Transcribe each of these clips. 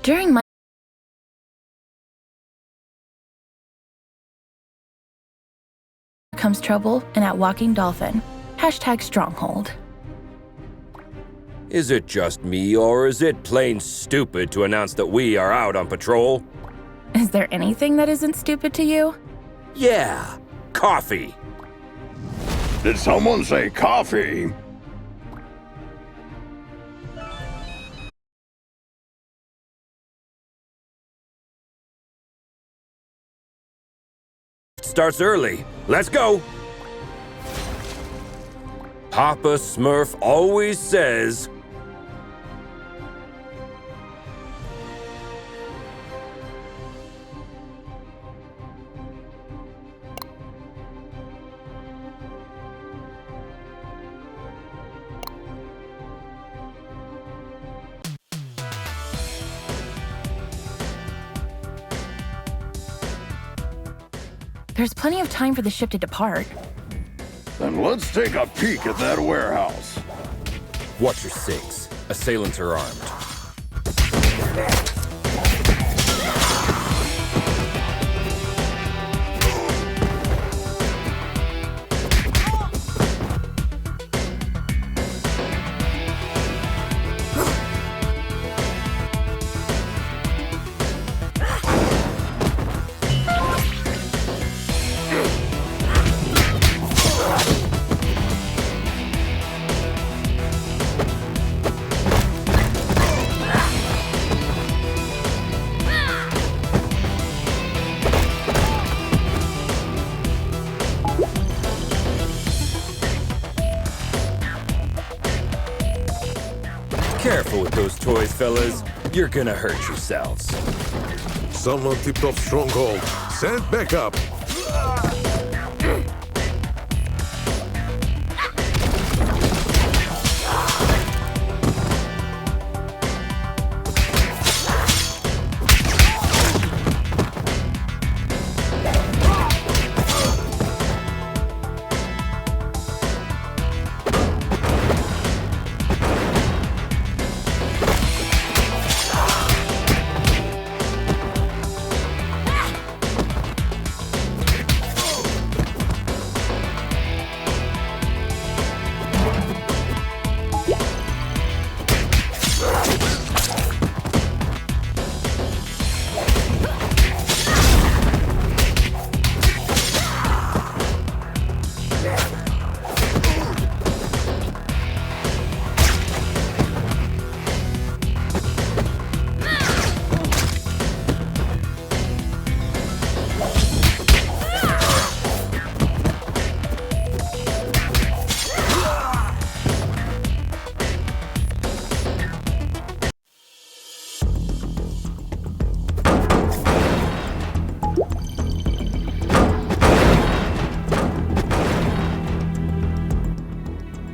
During my comes trouble and at Walking Dolphin. #Stronghold. Is it just me, or is it plain stupid to announce that we are out on patrol? Is there anything that isn't stupid to you? Yeah, coffee. Did someone say coffee? Starts early. Let's go. Papa Smurf always says, There's plenty of time for the ship to depart. Then let's take a peek at that warehouse. watch your six. Assailants are armed. Careful with those toys, fellas. You're gonna hurt yourselves. Someone tipped off Stronghold. Send backup.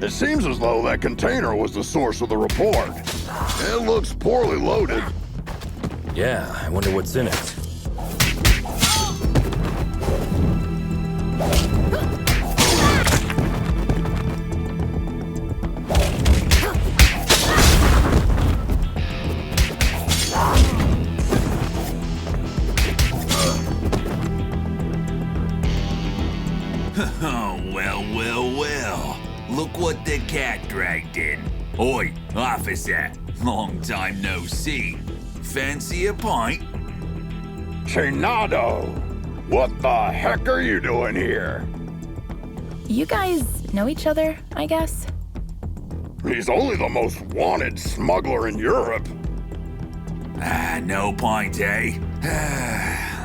It seems as though that container was the source of the report. It looks poorly loaded. Yeah, I wonder what's in it. Oh, well. Look what the cat dragged in. Oi, officer. Long time no see. Fancy a pint? Chinado! What the heck are you doing here? You guys know each other, I guess? He's only the most wanted smuggler in Europe. No point, eh?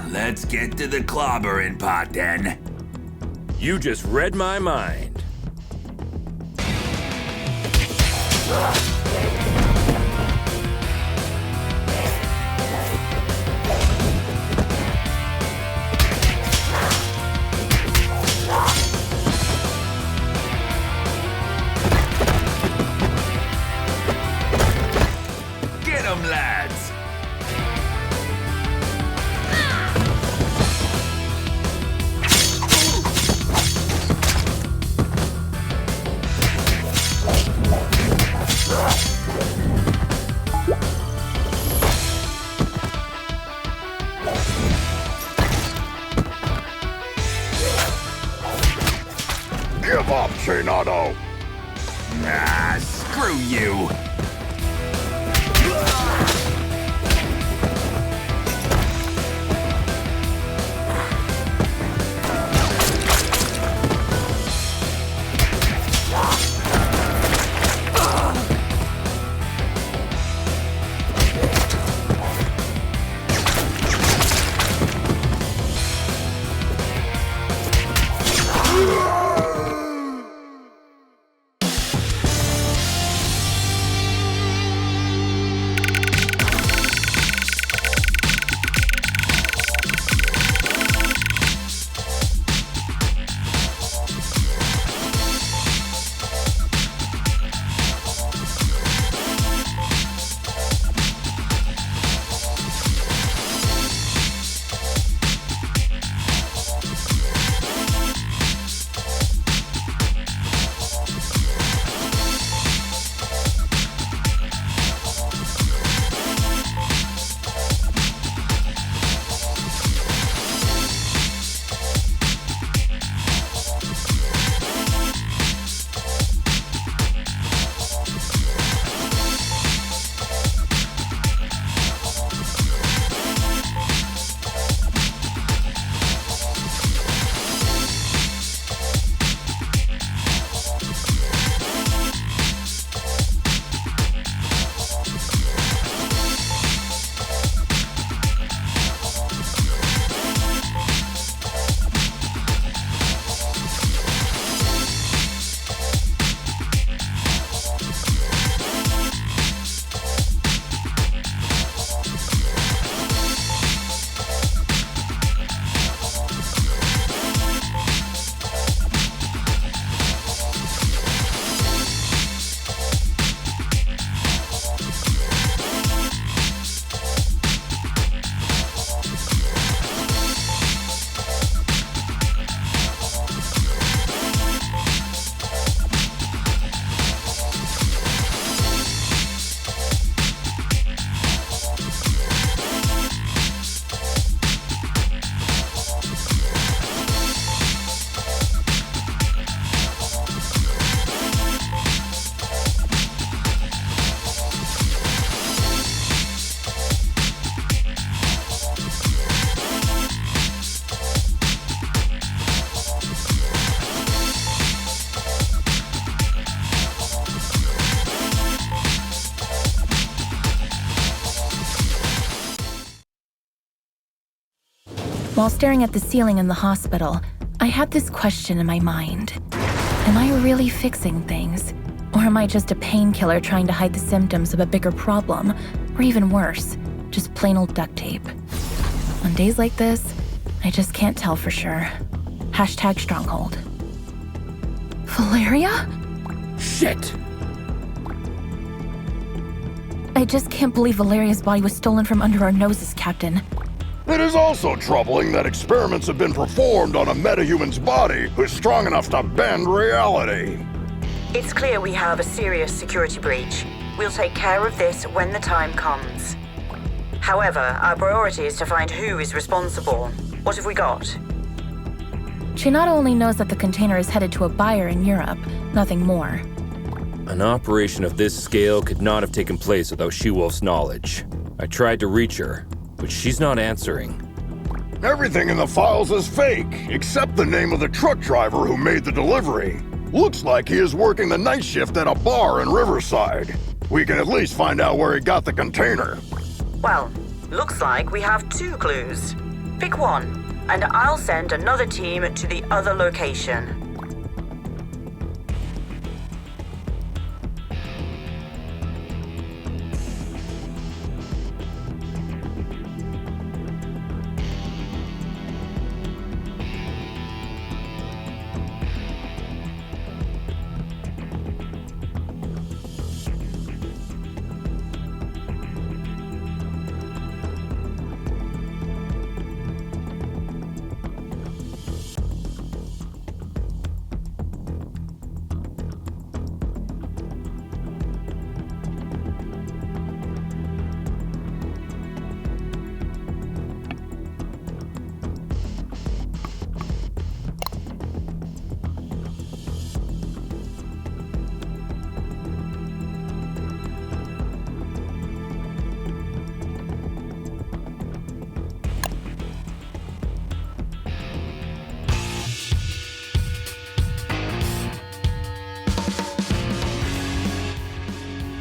Let's get to the clobbering pot then. You just read my mind. Get 'em, lads! through you! While staring at the ceiling in the hospital, I had this question in my mind. Am I really fixing things? Or am I just a painkiller trying to hide the symptoms of a bigger problem? Or even worse, just plain old duct tape? On days like this, I just can't tell for sure. Hashtag Stronghold. Valeria? Shit! I just can't believe Valeria's body was stolen from under our noses, Captain. It is also troubling that experiments have been performed on a metahuman's body who's strong enough to bend reality. It's clear we have a serious security breach. We'll take care of this when the time comes. However, our priority is to find who is responsible. What have we got? She not only knows that the container is headed to a buyer in Europe, nothing more. An operation of this scale could not have taken place without She-Wolf's knowledge. I tried to reach her, but she's not answering. Everything in the files is fake, except the name of the truck driver who made the delivery. Looks like he is working the night shift at a bar in Riverside. We can at least find out where he got the container. Well, looks like we have 2 clues. Pick one, and I'll send another team to the other location.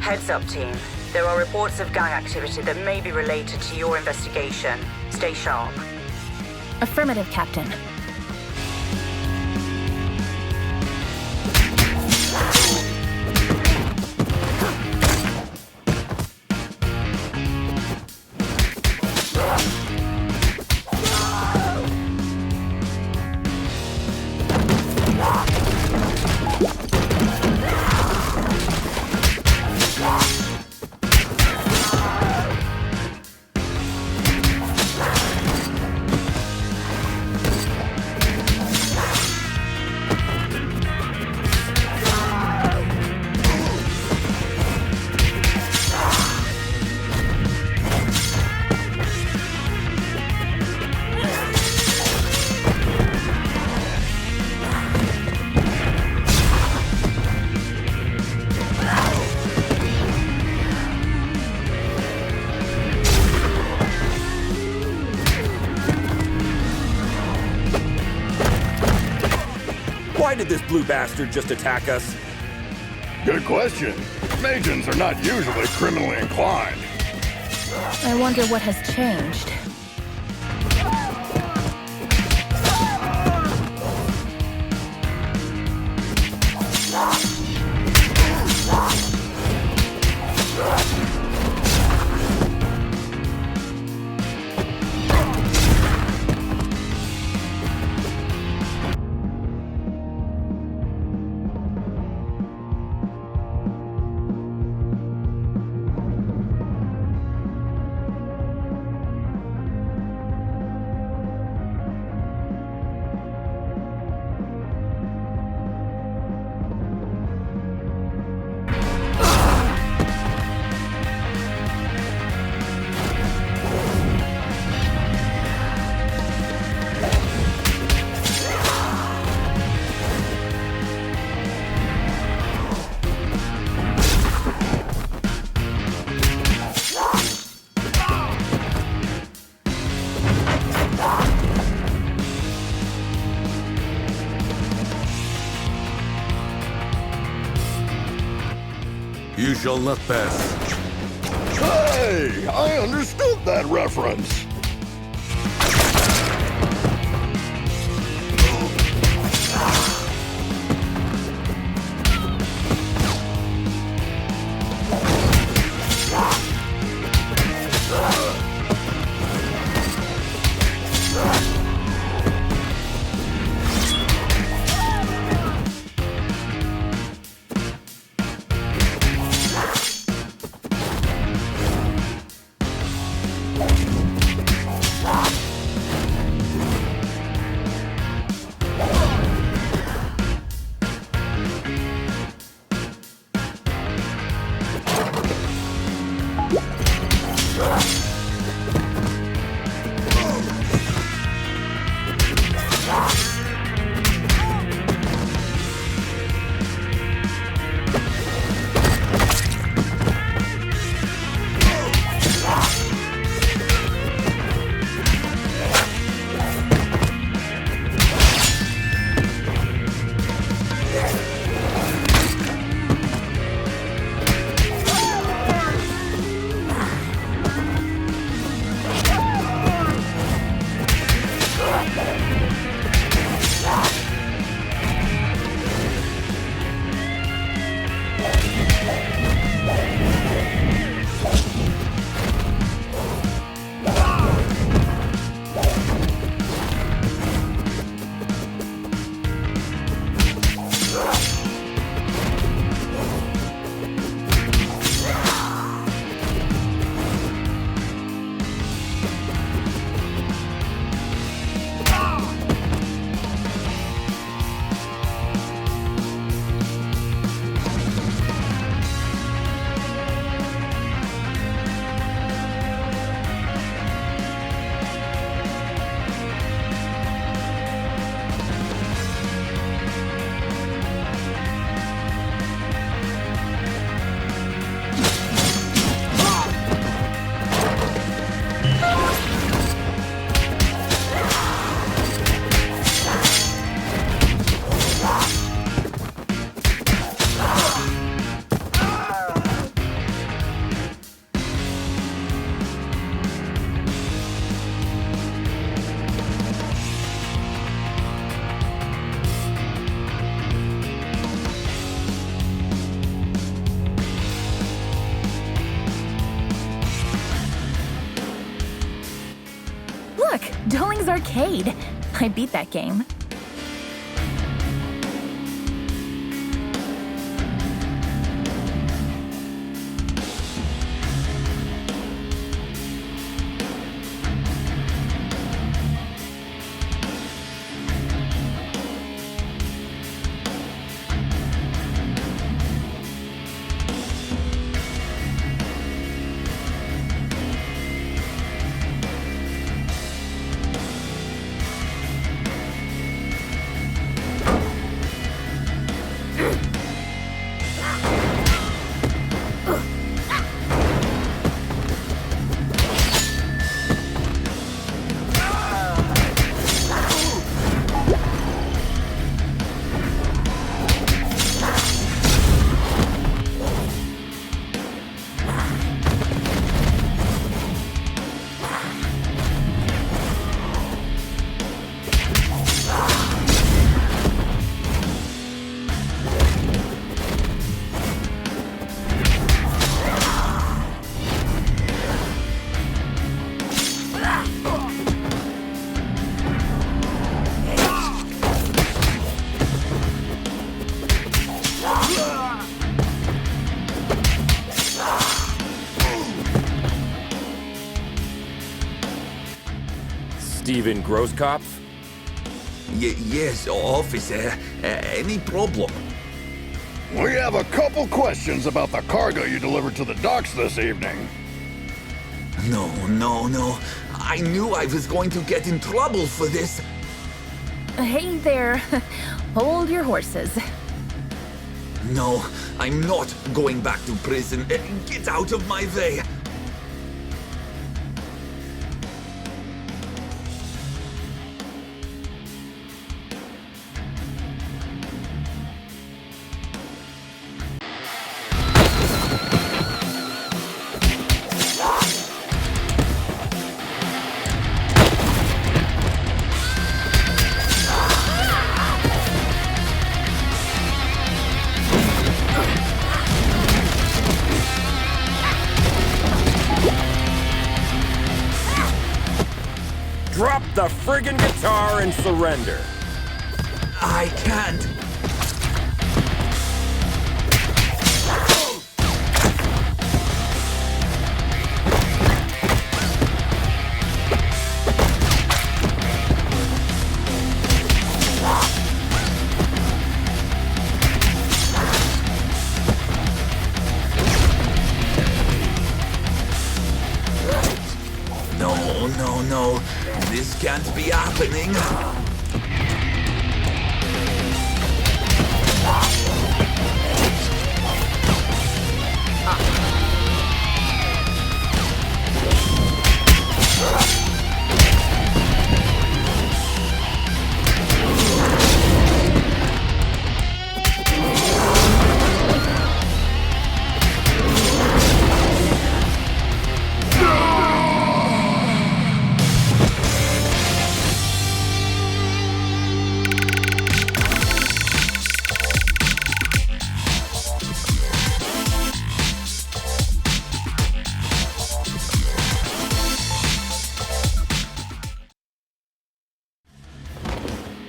Heads up, team. There are reports of gang activity that may be related to your investigation. Stay sharp. Affirmative, Captain. Why did this blue bastard just attack us? Good question. Magians are not usually criminally inclined. I wonder what has changed. You shall not pass. Hey, I understood that reference. King's Arcade. I beat that game. Steven Grosskopf? Yes, officer. Any problem? We have a couple questions about the cargo you delivered to the docks this evening. No. I knew I was going to get in trouble for this. Hey there. Hold your horses. No, I'm not going back to prison. Get out of my way. Drop the friggin' guitar and surrender. I can't. No. This can't be happening.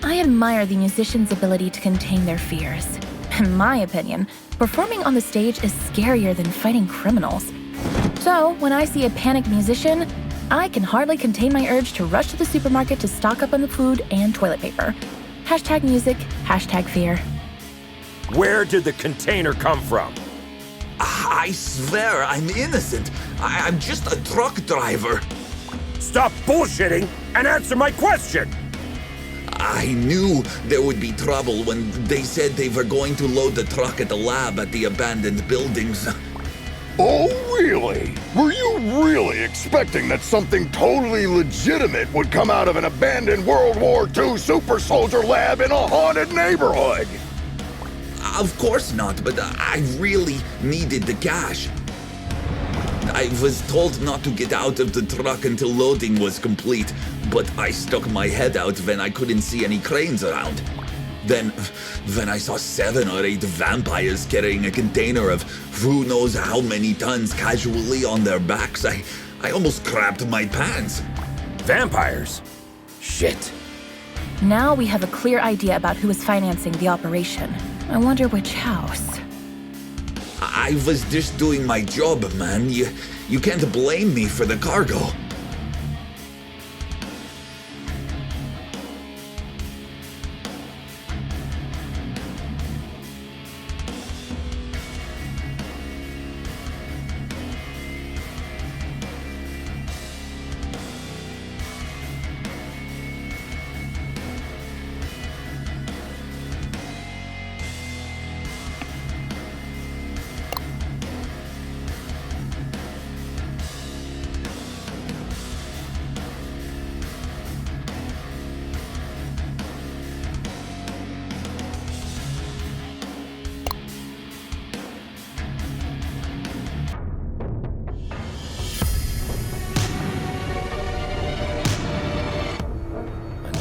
I admire the musicians' ability to contain their fears. In my opinion, performing on the stage is scarier than fighting criminals. So, when I see a panicked musician, I can hardly contain my urge to rush to the supermarket to stock up on the food and toilet paper. Hashtag music, hashtag fear. Where did the container come from? I swear I'm innocent. I'm just a truck driver. Stop bullshitting and answer my question! I knew there would be trouble when they said they were going to load the truck at the lab at the abandoned buildings. Oh, really? Were you really expecting that something totally legitimate would come out of an abandoned World War II super soldier lab in a haunted neighborhood? Of course not, but I really needed the cash. I was told not to get out of the truck until loading was complete, but I stuck my head out when I couldn't see any cranes around. Then, when I saw 7 or 8 vampires carrying a container of who knows how many tons casually on their backs, I almost crapped my pants. Vampires? Shit. Now we have a clear idea about who is financing the operation. I wonder which house. I was just doing my job, man. You can't blame me for the cargo.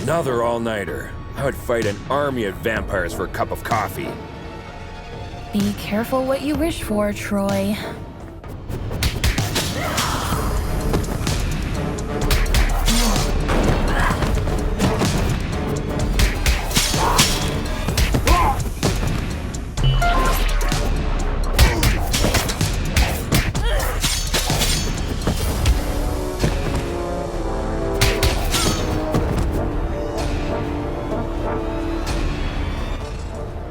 Another all-nighter. I would fight an army of vampires for a cup of coffee. Be careful what you wish for, Troy.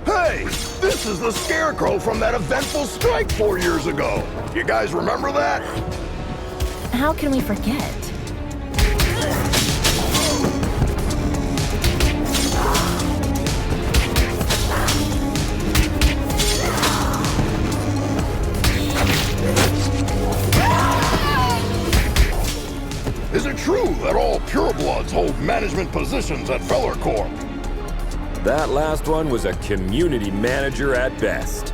Hey, this is the Scarecrow from that eventful strike 4 years ago. You guys remember that? How can we forget? Is it true that all purebloods hold management positions at Feller Corp? That last one was a community manager at best.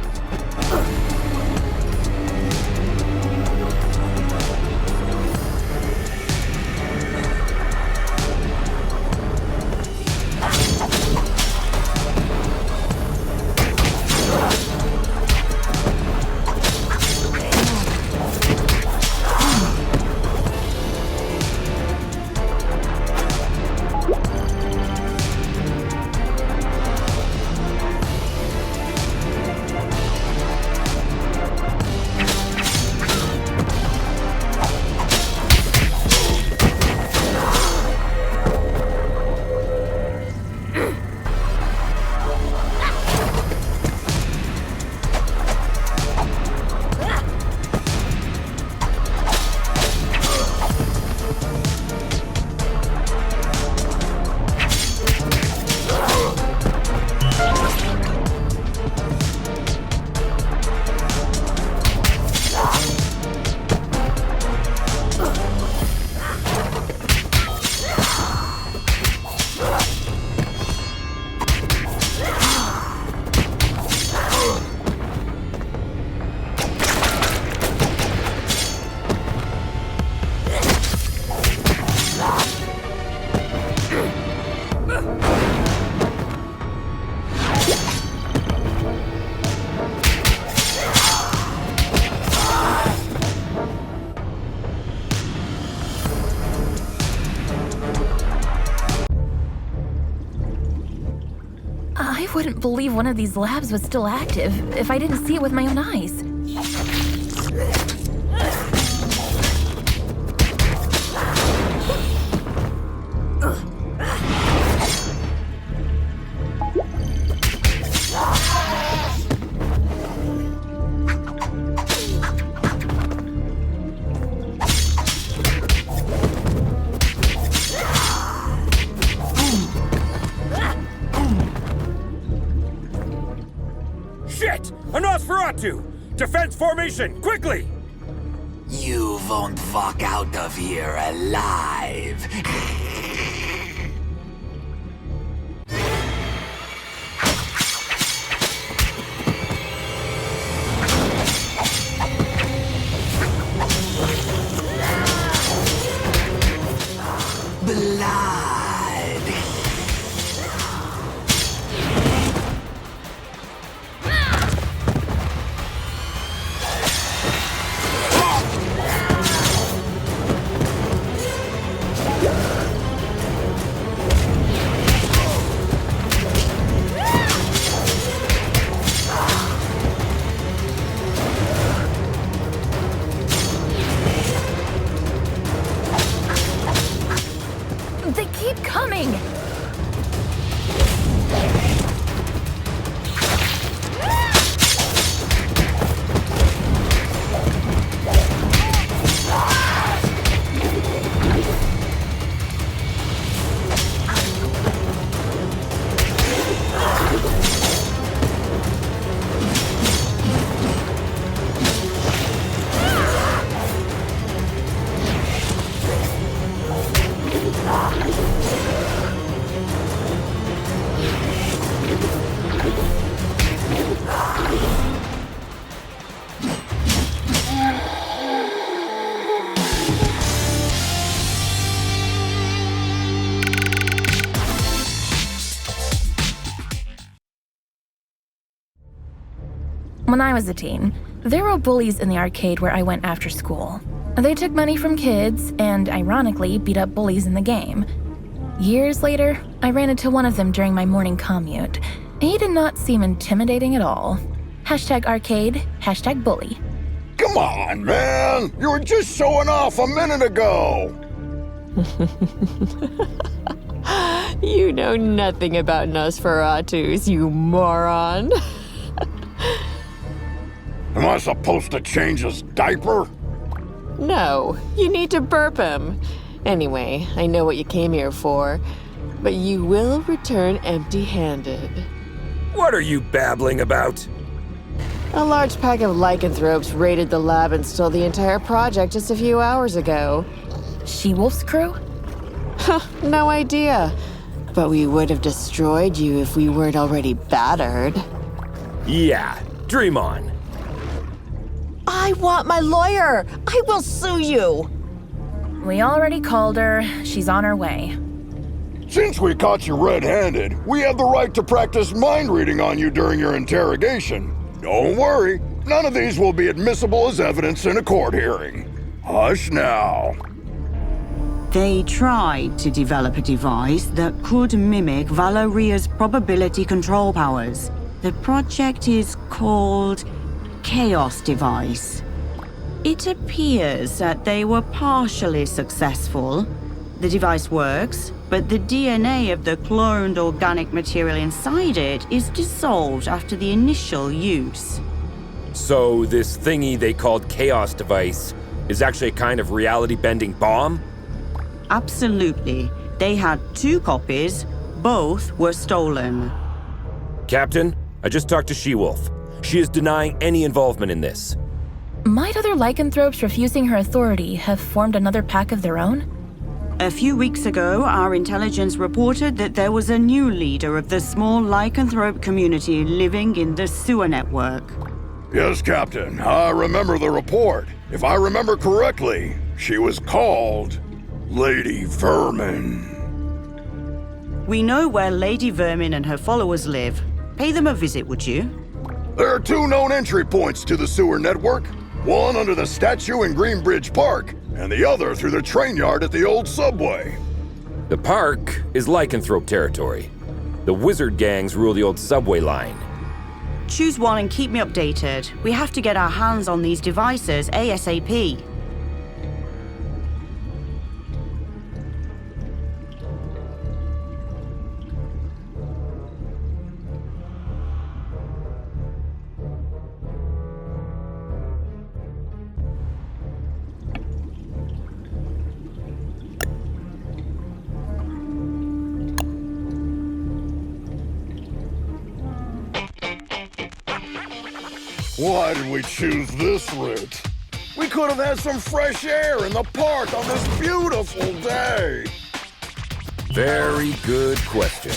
I wouldn't believe one of these labs was still active if I didn't see it with my own eyes. Shit! A Nosferatu! Defense formation, quickly! You won't walk out of here alive. Blood. When I was a teen, there were bullies in the arcade where I went after school. They took money from kids and, ironically, beat up bullies in the game. Years later, I ran into one of them during my morning commute. He did not seem intimidating at all. #arcade, #bully. Come on, man! You were just showing off a minute ago! You know nothing about Nosferatus, you moron. Am I supposed to change his diaper? No, you need to burp him. Anyway, I know what you came here for, but you will return empty-handed. What are you babbling about? A large pack of lycanthropes raided the lab and stole the entire project just a few hours ago. She-Wolf's crew? No idea. But we would have destroyed you if we weren't already battered. Yeah, dream on. I want my lawyer! I will sue you! We already called her. She's on her way. Since we caught you red-handed, we have the right to practice mind reading on you during your interrogation. Don't worry, none of these will be admissible as evidence in a court hearing. Hush now. They tried to develop a device that could mimic Valoria's probability control powers. The project is called Chaos Device. It appears that they were partially successful. The device works, but the DNA of the cloned organic material inside it is dissolved after the initial use. So this thingy they called Chaos Device is actually a kind of reality-bending bomb? Absolutely. They had 2 copies. Both were stolen. Captain, I just talked to She-Wolf. She is denying any involvement in this. Might other lycanthropes refusing her authority have formed another pack of their own? A few weeks ago, our intelligence reported that there was a new leader of the small lycanthrope community living in the sewer network. Yes, Captain, I remember the report. If I remember correctly, she was called Lady Vermin. We know where Lady Vermin and her followers live. Pay them a visit, would you? There are 2 known entry points to the sewer network. One under the statue in Greenbridge Park, and the other through the train yard at the old subway. The park is lycanthrope territory. The wizard gangs rule the old subway line. Choose one and keep me updated. We have to get our hands on these devices ASAP. Why did we choose this route? We could have had some fresh air in the park on this beautiful day. Very good question.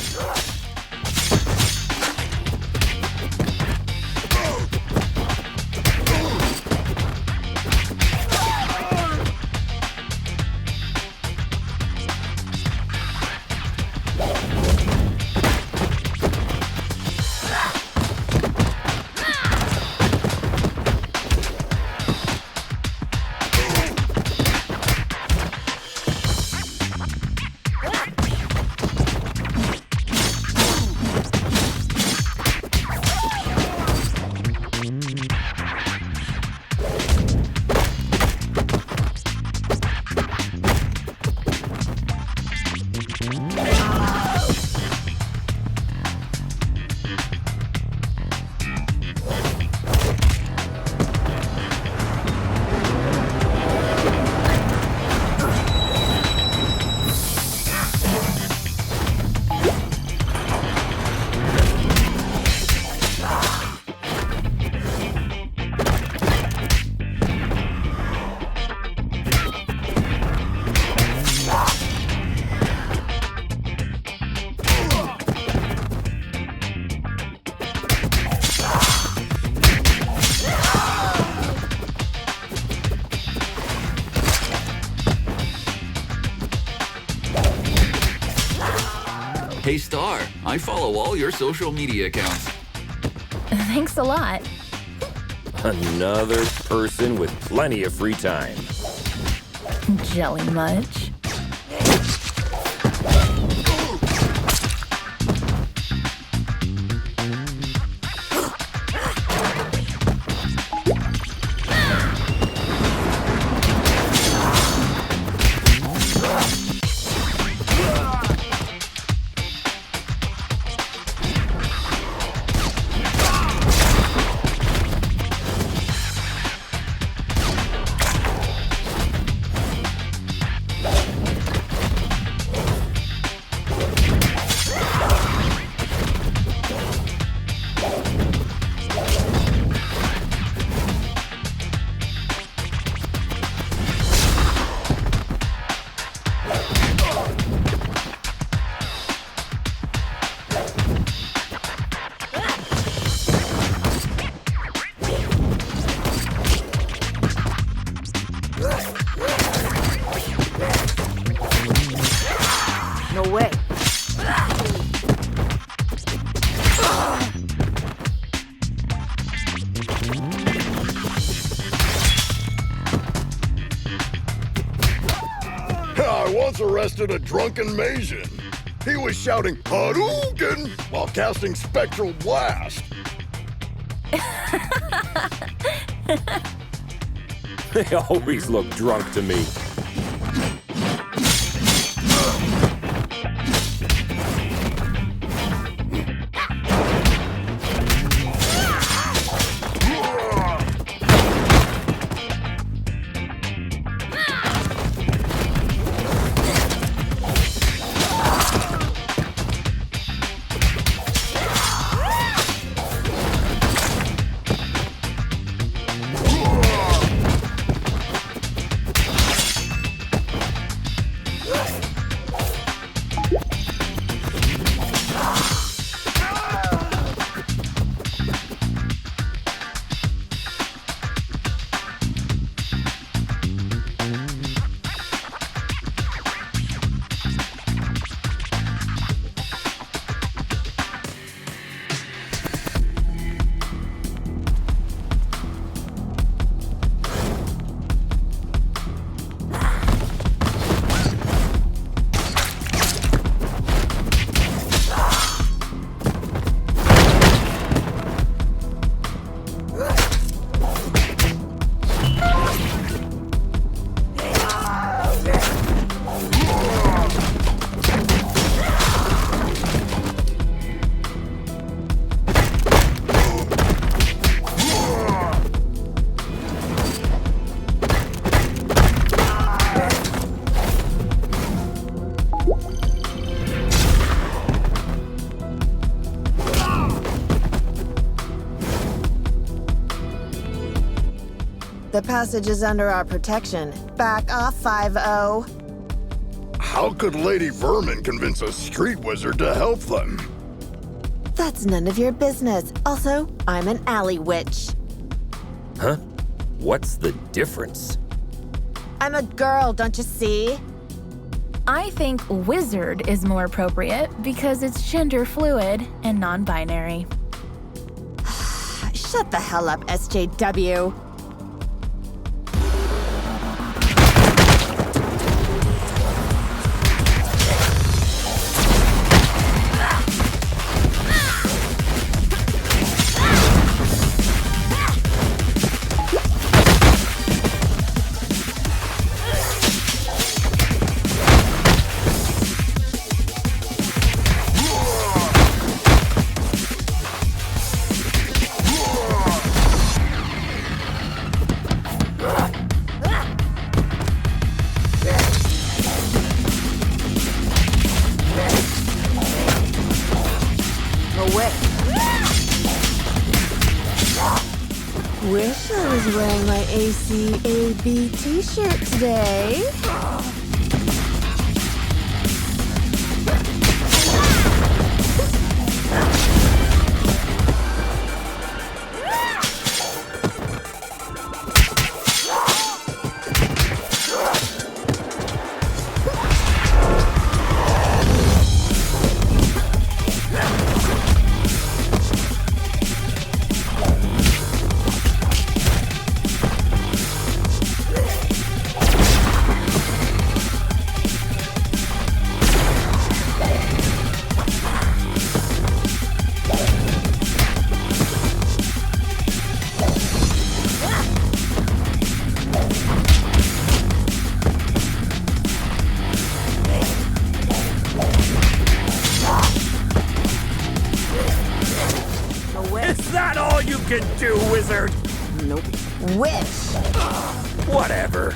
Hey Star, I follow all your social media accounts. Thanks a lot. Another person with plenty of free time. Jelly much? No way. I once arrested a drunken Maysian. He was shouting Hadouken while casting Spectral Blast. They always look drunk to me. The passage is under our protection. Back off, 5-0. How could Lady Vermin convince a street wizard to help them? That's none of your business. Also, I'm an alley witch. Huh? What's the difference? I'm a girl, don't you see? I think wizard is more appropriate because it's gender fluid and non-binary. Shut the hell up, SJW. Wish I was wearing my ACAB t-shirt today. Which? Whatever.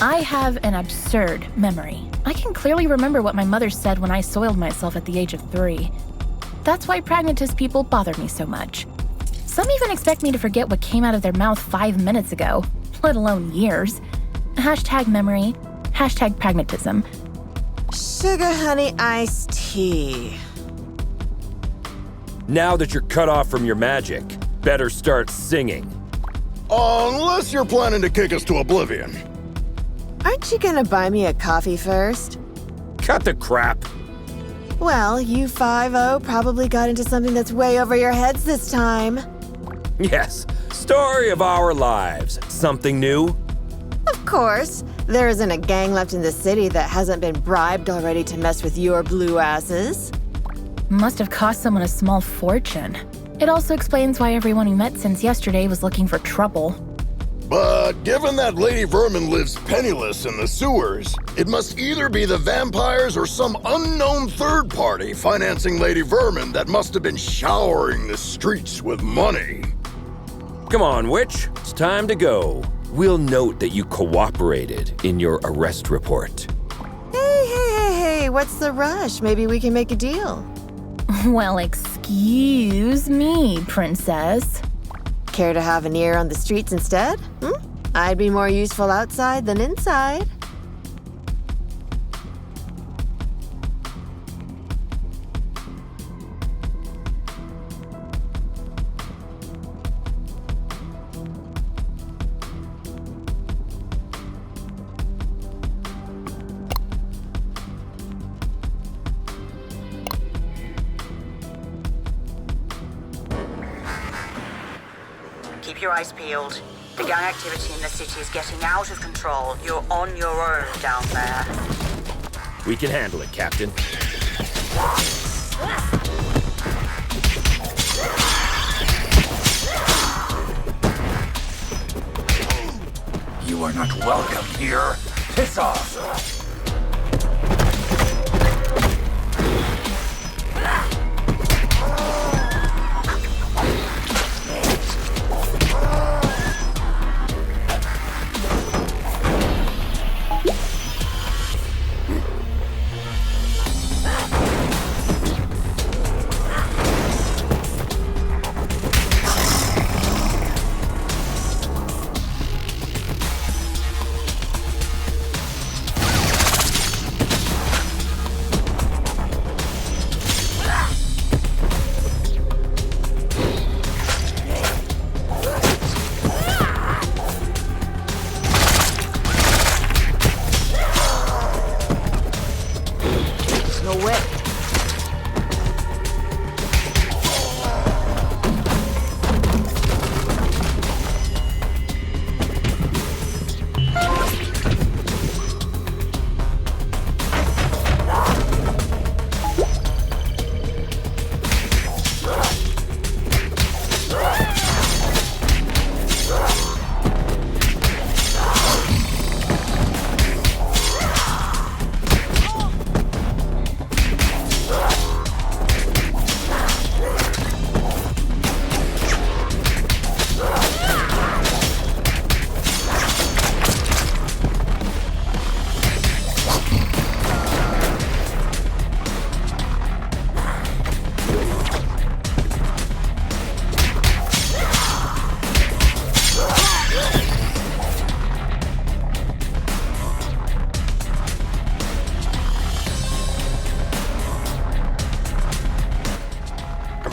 I have an absurd memory. I can clearly remember what my mother said when I soiled myself at the age of 3. That's why pragmatist people bother me so much. Some even expect me to forget what came out of their mouth 5 minutes ago, let alone years. Hashtag memory, hashtag pragmatism. Sugar honey iced tea. Now that you're cut off from your magic, better start singing. Unless you're planning to kick us to oblivion. Aren't you gonna buy me a coffee first? Cut the crap. Well, you 5-0 probably got into something that's way over your heads this time. Yes, story of our lives. Something new? Of course. There isn't a gang left in the city that hasn't been bribed already to mess with your blue asses. Must have cost someone a small fortune. It also explains why everyone we met since yesterday was looking for trouble. But given that Lady Vermin lives penniless in the sewers, it must either be the vampires or some unknown third party financing Lady Vermin that must have been showering the streets with money. Come on, witch. It's time to go. We'll note that you cooperated in your arrest report. Hey, what's the rush? Maybe we can make a deal. Well, excuse me, princess. Care to have an ear on the streets instead? I'd be more useful outside than inside. Keep your eyes peeled. The gang activity in the city is getting out of control. You're on your own down there. We can handle it, Captain. You are not welcome here. Piss off.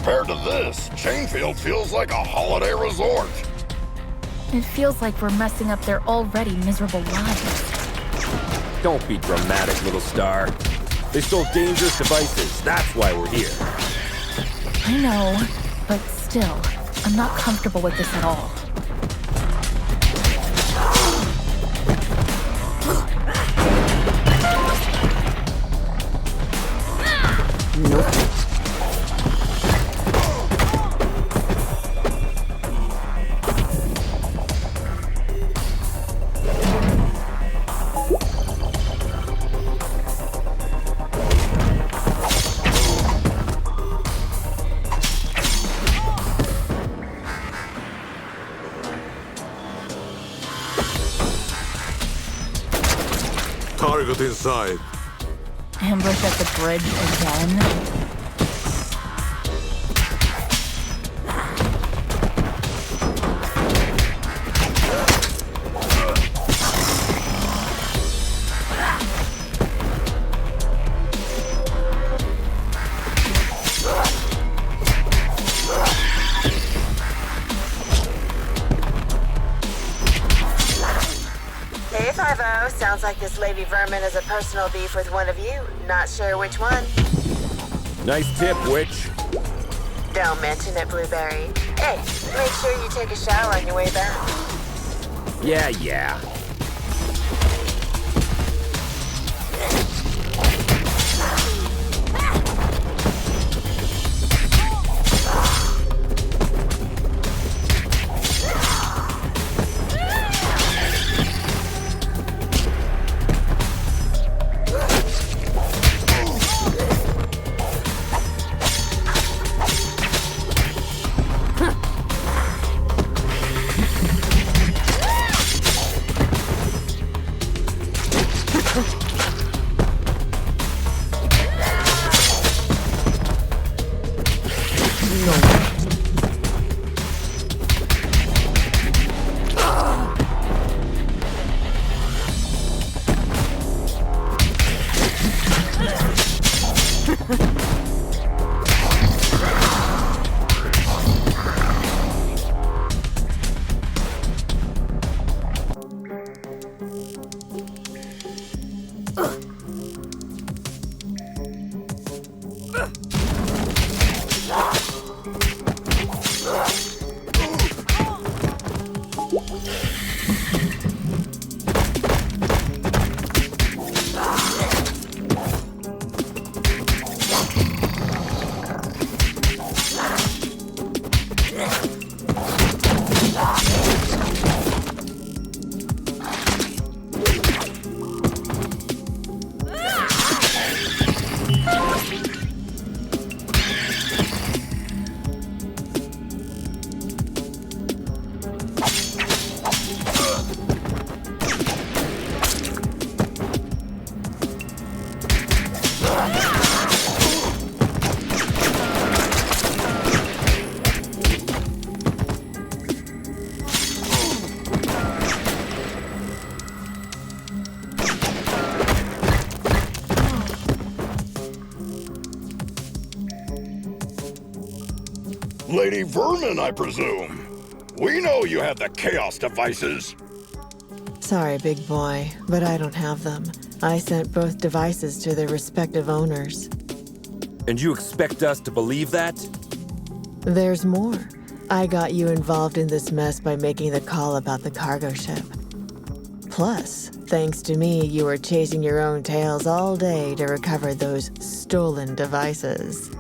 Compared to this, Chainfield feels like a holiday resort. It feels like we're messing up their already miserable lives. Don't be dramatic, little star. They stole dangerous devices. That's why we're here. I know, but still, I'm not comfortable with this at all. Nope. Target inside. Ambush at the bridge again? Hey, 5-0. Sounds like this Lady Vermin has a personal beef with one of you. Not sure which one. Nice tip, witch. Don't mention it, Blueberry. Hey, make sure you take a shower on your way back. Yeah. Lady Vermin, I presume. We know you have the Chaos devices. Sorry, big boy, but I don't have them. I sent both devices to their respective owners. And you expect us to believe that? There's more. I got you involved in this mess by making the call about the cargo ship. Plus, thanks to me, you were chasing your own tails all day to recover those stolen devices.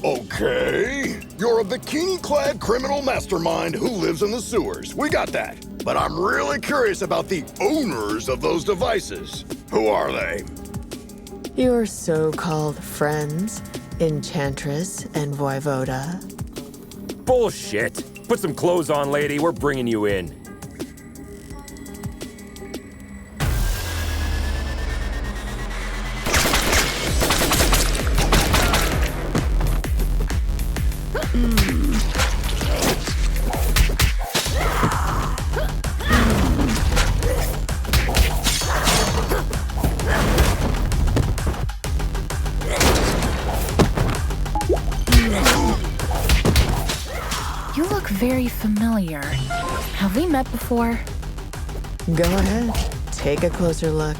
Okay. You're a bikini-clad criminal mastermind who lives in the sewers. We got that. But I'm really curious about the owners of those devices. Who are they? Your so-called friends, Enchantress and Voivoda. Bullshit. Put some clothes on, lady. We're bringing you in. very familiar. Have we met before? Go ahead. Take a closer look.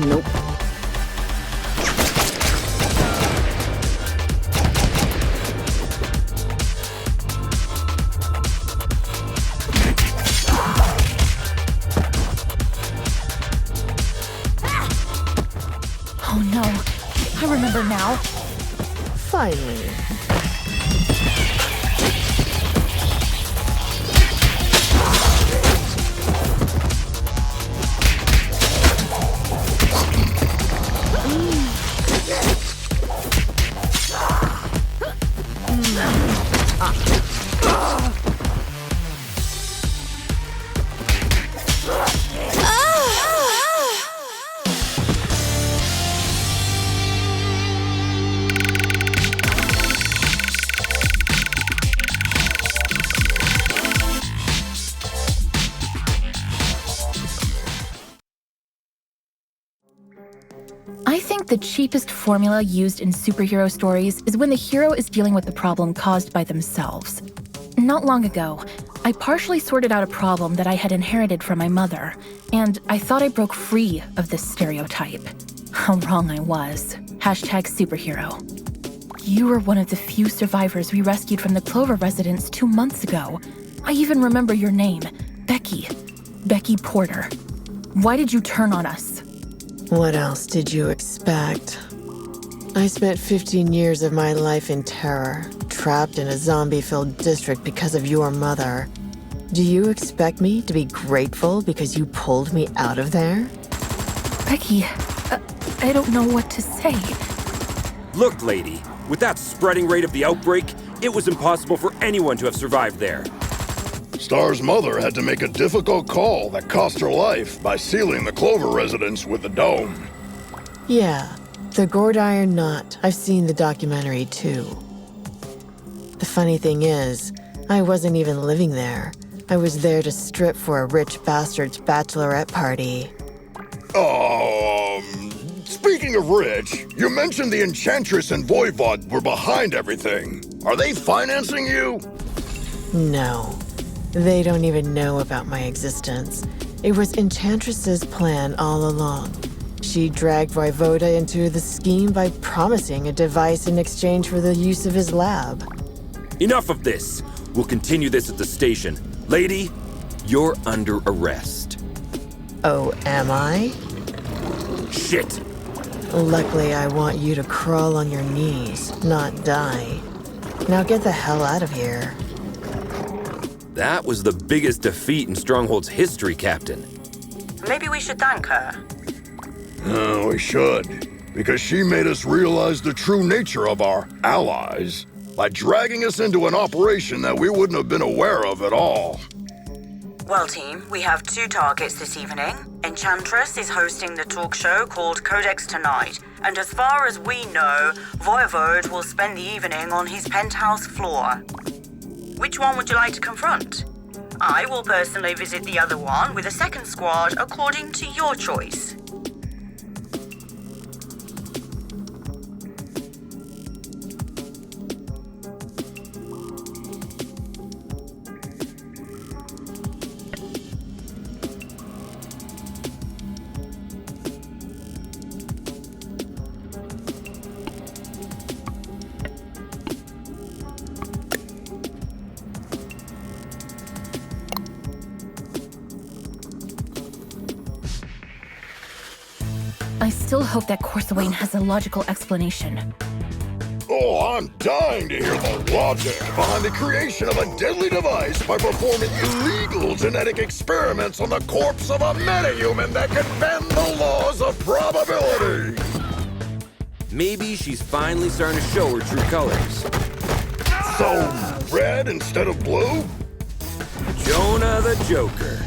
Nope. Oh no, I remember now. Finally. I think the cheapest formula used in superhero stories is when the hero is dealing with the problem caused by themselves. Not long ago, I partially sorted out a problem that I had inherited from my mother, and I thought I broke free of this stereotype. How wrong I was. #superhero. You were one of the few survivors we rescued from the Clover residence 2 months ago. I even remember your name, Becky. Becky Porter. Why did you turn on us? What else did you expect? I spent 15 years of my life in terror, trapped in a zombie-filled district because of your mother. Do you expect me to be grateful because you pulled me out of there? Becky, I don't know what to say. Look, lady, with that spreading rate of the outbreak, it was impossible for anyone to have survived there. Star's mother had to make a difficult call that cost her life by sealing the Clover residence with a dome. Yeah, the gourd iron knot. I've seen the documentary too. The funny thing is, I wasn't even living there. I was there to strip for a rich bastard's bachelorette party. Speaking of rich, you mentioned the Enchantress and Voivod were behind everything. Are they financing you? No, they don't even know about my existence. It was Enchantress's plan all along. She dragged Voivoda into the scheme by promising a device in exchange for the use of his lab. Enough of this. We'll continue this at the station. Lady, you're under arrest. Oh, am I? Shit! Luckily, I want you to crawl on your knees, not die. Now get the hell out of here. That was the biggest defeat in Stronghold's history, Captain. Maybe we should thank her. We should, because she made us realize the true nature of our allies by dragging us into an operation that we wouldn't have been aware of at all. Well, team, we have 2 targets this evening. Enchantress is hosting the talk show called Codex tonight, and as far as we know, Voivode will spend the evening on his penthouse floor. Which one would you like to confront? I will personally visit the other one with a second squad according to your choice. I still hope that Corsawane has a logical explanation. Oh, I'm dying to hear the logic behind the creation of a deadly device by performing illegal genetic experiments on the corpse of a metahuman that can bend the laws of probability. Maybe she's finally starting to show her true colors. So, red instead of blue? Jonah the Joker.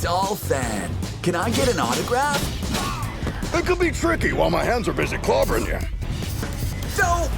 Dolphin, can I get an autograph? It could be tricky while my hands are busy clobbering you. Don't!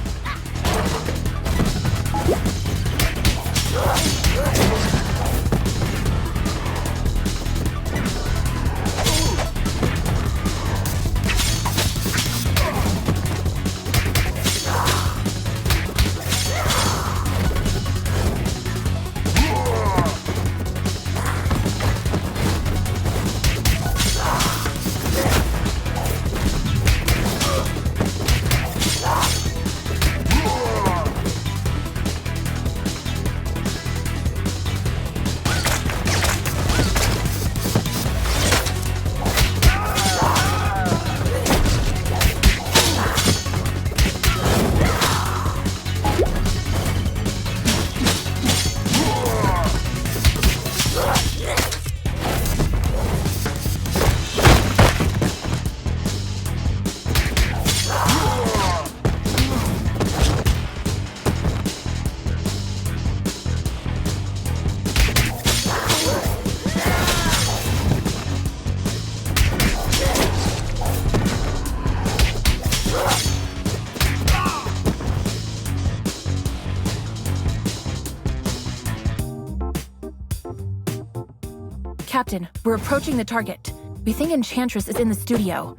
Captain, we're approaching the target. We think Enchantress is in the studio.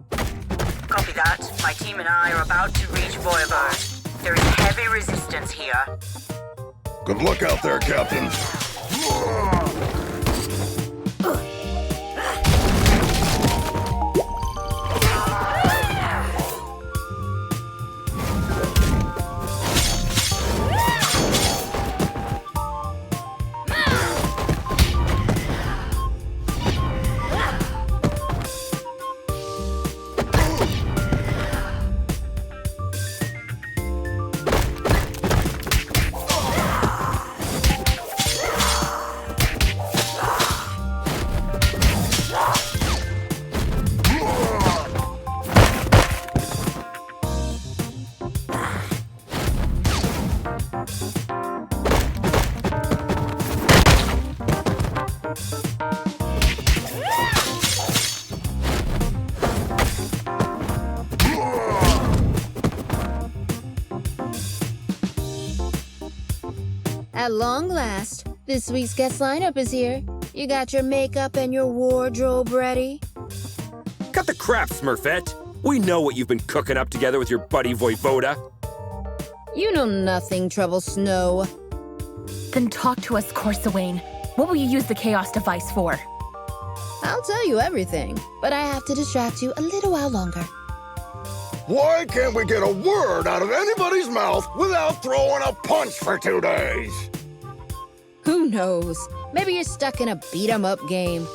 Copy that. My team and I are about to reach Voivode. There is heavy resistance here. Good luck out there, Captain. At long last, this week's guest lineup is here. You got your makeup and your wardrobe ready? Cut the crap, Smurfette. We know what you've been cooking up together with your buddy Voivoda. You know nothing, Trouble Snow. Then talk to us, Corsawane. What will you use the Chaos device for? I'll tell you everything, but I have to distract you a little while longer. Why can't we get a word out of anybody's mouth without throwing a punch for 2 days? Who knows? Maybe you're stuck in a beat-em-up game.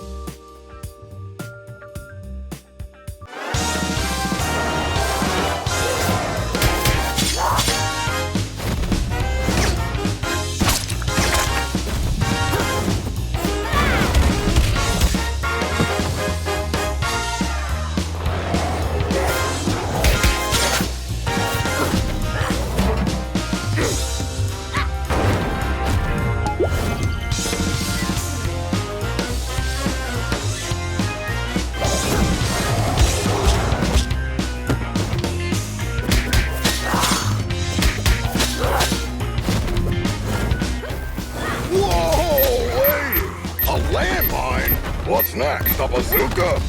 What's next, a bazooka?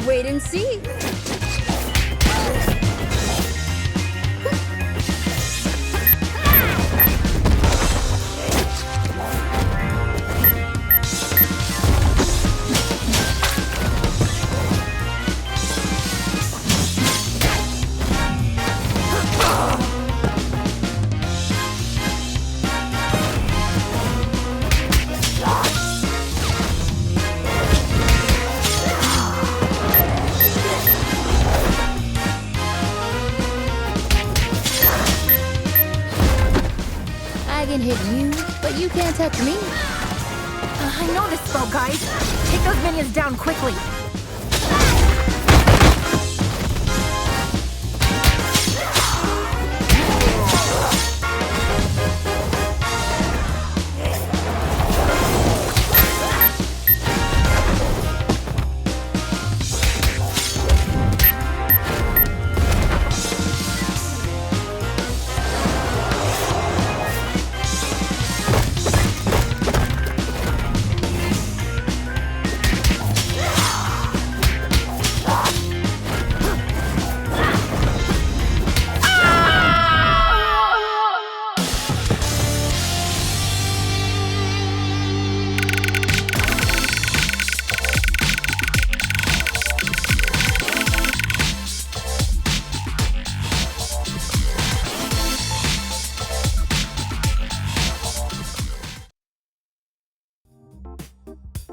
Wait and see. I can hit you, but you can't touch me. I know this spell, guys. Take those minions down quickly.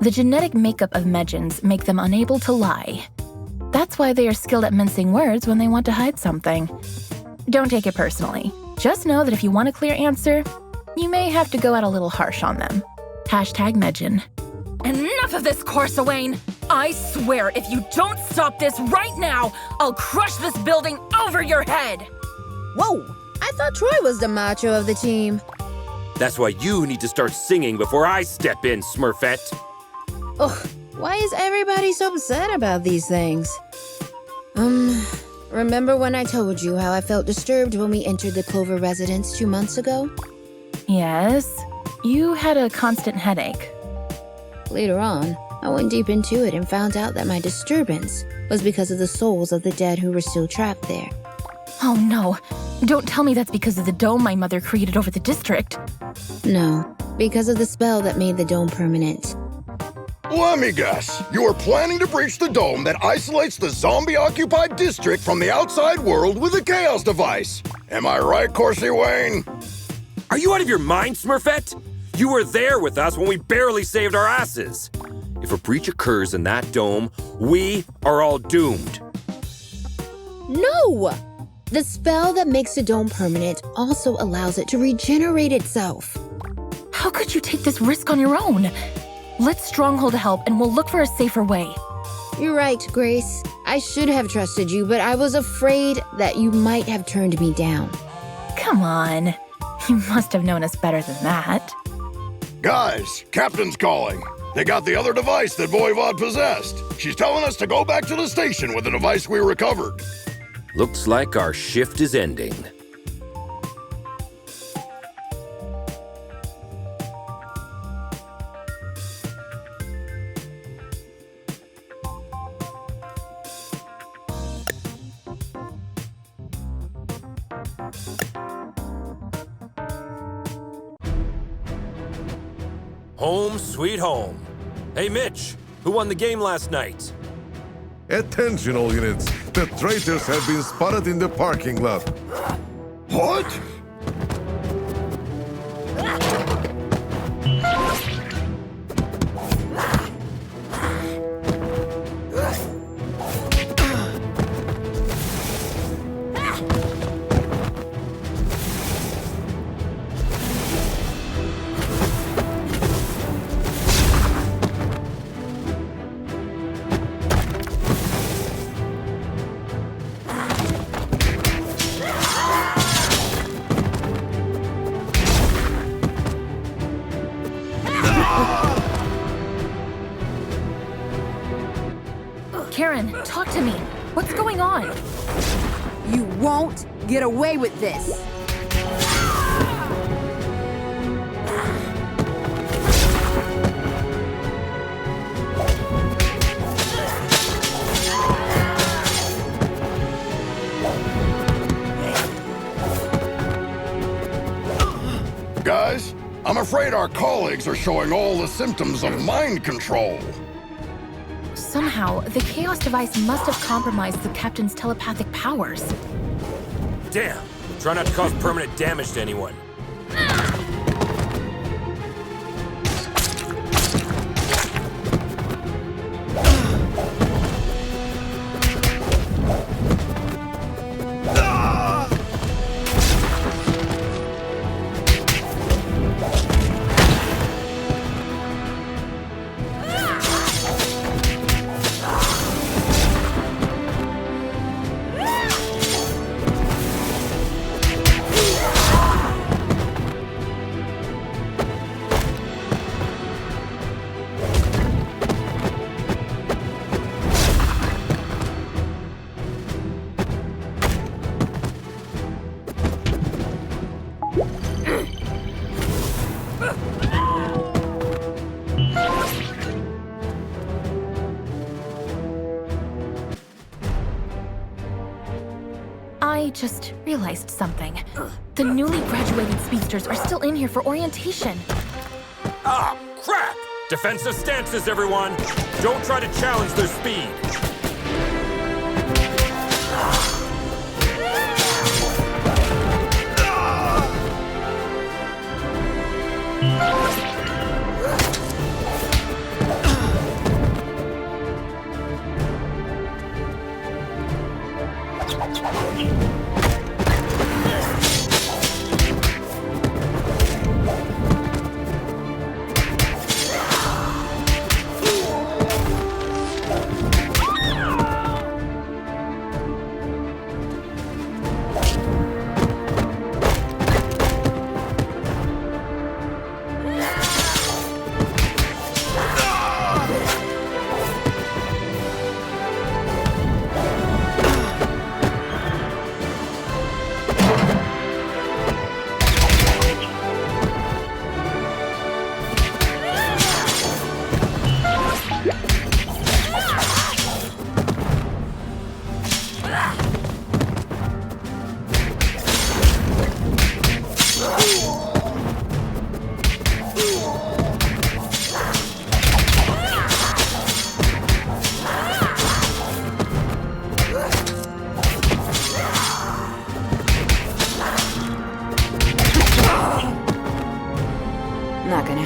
The genetic makeup of Medgens make them unable to lie. That's why they are skilled at mincing words when they want to hide something. Don't take it personally. Just know that if you want a clear answer, you may have to go out a little harsh on them. Hashtag Medgen. Enough of this, Corsawane! I swear, if you don't stop this right now, I'll crush this building over your head! Whoa! I thought Troy was the macho of the team. That's why you need to start singing before I step in, Smurfette. Ugh, why is everybody so upset about these things? Remember when I told you how I felt disturbed when we entered the Clover residence 2 months ago? Yes, you had a constant headache. Later on, I went deep into it and found out that my disturbance was because of the souls of the dead who were still trapped there. Oh no. Don't tell me that's because of the dome my mother created over the district. No, because of the spell that made the dome permanent. Let me guess. You are planning to breach the dome that isolates the zombie-occupied district from the outside world with a chaos device. Am I right, Corsi Wayne? Are you out of your mind, Smurfette? You were there with us when we barely saved our asses. If a breach occurs in that dome, we are all doomed. No! The spell that makes the dome permanent also allows it to regenerate itself. How could you take this risk on your own? Let Stronghold help and we'll look for a safer way. You're right, Grace. I should have trusted you, but I was afraid that you might have turned me down. Come on. You must have known us better than that. Guys, Captain's calling. They got the other device that Voivod possessed. She's telling us to go back to the station with the device we recovered. Looks like our shift is ending. Home sweet home. Hey Mitch, who won the game last night? Attention all units. The traitors have been spotted in the parking lot. What? Karen, talk to me. What's going on? You won't get away with this. Guys, I'm afraid our colleagues are showing all the symptoms of mind control. Somehow, the Chaos device must have compromised the Captain's telepathic powers. Damn! Try not to cause permanent damage to anyone. I just realized something. The newly graduated speedsters are still in here for orientation. Ah, crap! Defensive stances, everyone! Don't try to challenge their speed!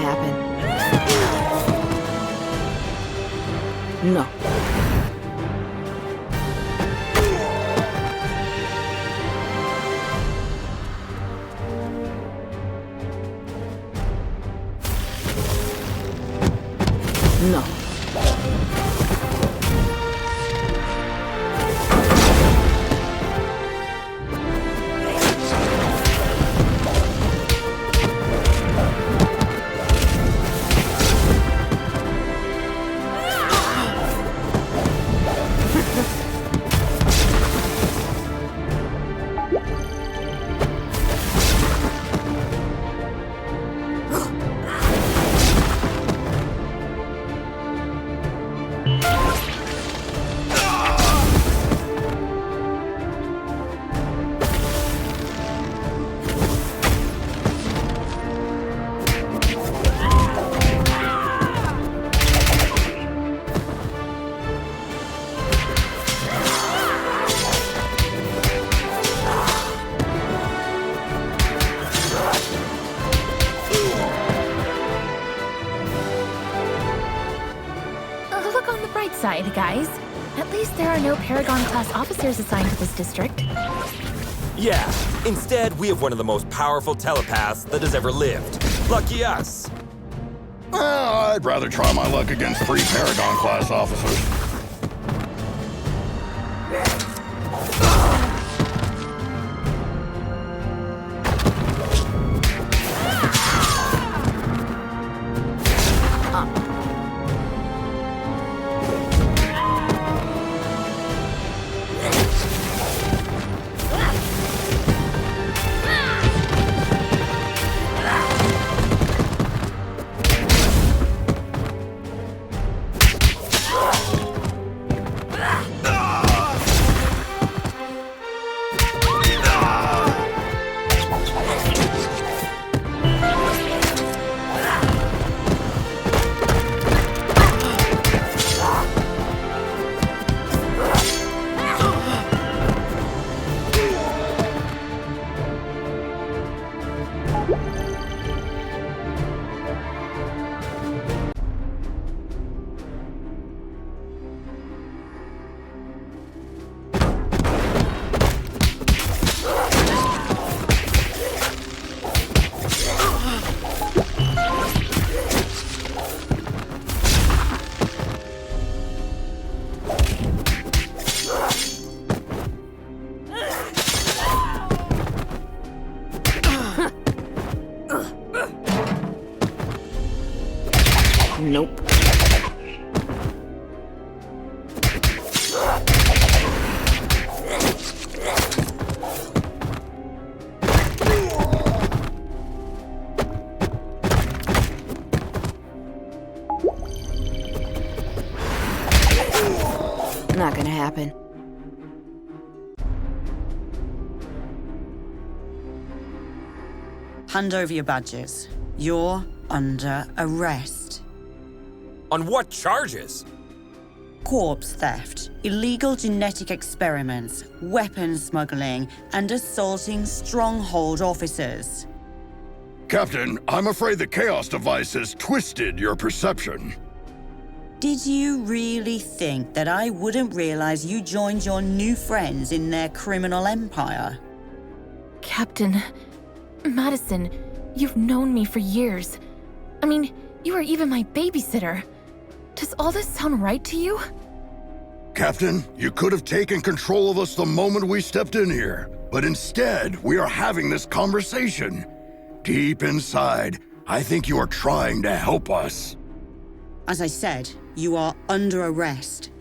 happen. No. No. Look on the bright side, guys. At least there are no Paragon-class officers assigned to this district. Yeah, instead, we have one of the most powerful telepaths that has ever lived. Lucky us. I'd rather try my luck against 3 Paragon-class officers. Nope. Not gonna happen. Hand over your badges. You're under arrest. On what charges? Corpse theft, illegal genetic experiments, weapons smuggling, and assaulting Stronghold officers. Captain, I'm afraid the Chaos device has twisted your perception. Did you really think that I wouldn't realize you joined your new friends in their criminal empire? Captain, Madison, you've known me for years. I mean, you were even my babysitter. Does all this sound right to you? Captain, you could have taken control of us the moment we stepped in here. But instead, we are having this conversation. Deep inside, I think you are trying to help us. As I said, you are under arrest.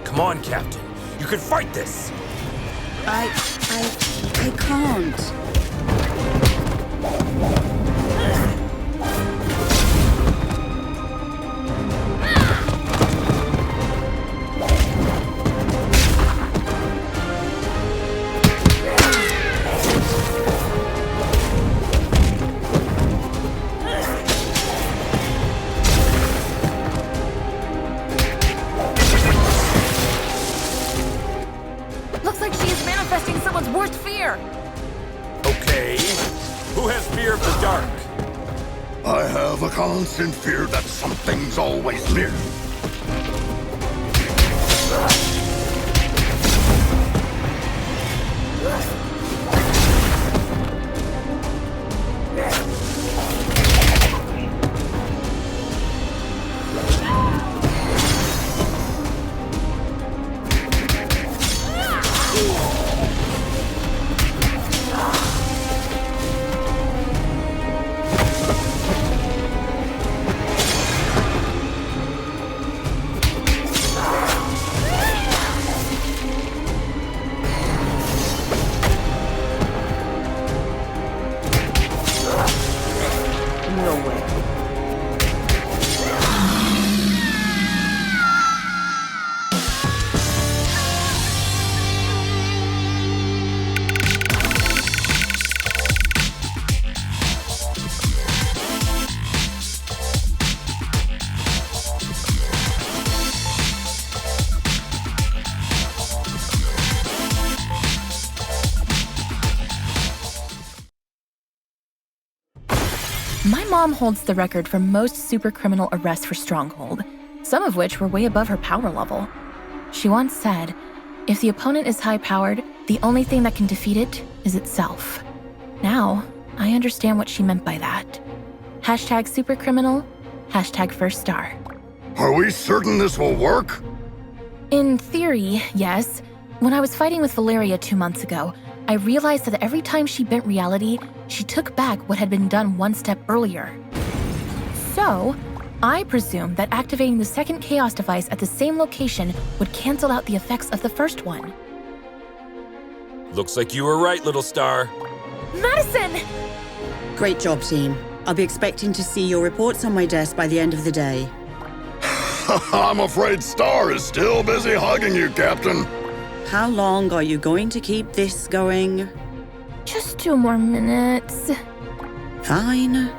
Come on, Captain. You can fight this. I can't. forced fear. Okay. Who has fear of the dark? I have a constant fear that something's always near. No way. My mom holds the record for most supercriminal arrests for Stronghold, some of which were way above her power level. She once said, if the opponent is high-powered, the only thing that can defeat it is itself. Now, I understand what she meant by that. Hashtag supercriminal, hashtag first star. Are we certain this will work? In theory, yes. When I was fighting with Valeria 2 months ago, I realized that every time she bent reality, she took back what had been done one step earlier. So, I presume that activating the second Chaos device at the same location would cancel out the effects of the first one. Looks like you were right, little star. Madison! Great job, team. I'll be expecting to see your reports on my desk by the end of the day. I'm afraid Star is still busy hugging you, Captain. How long are you going to keep this going? Just 2 more minutes. Fine.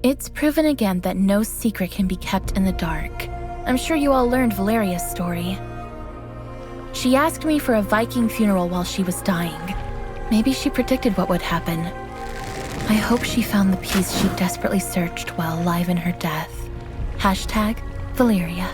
It's proven again that no secret can be kept in the dark. I'm sure you all learned Valeria's story. She asked me for a Viking funeral while she was dying. Maybe she predicted what would happen. I hope she found the peace she desperately searched while alive in her death. Hashtag Valeria.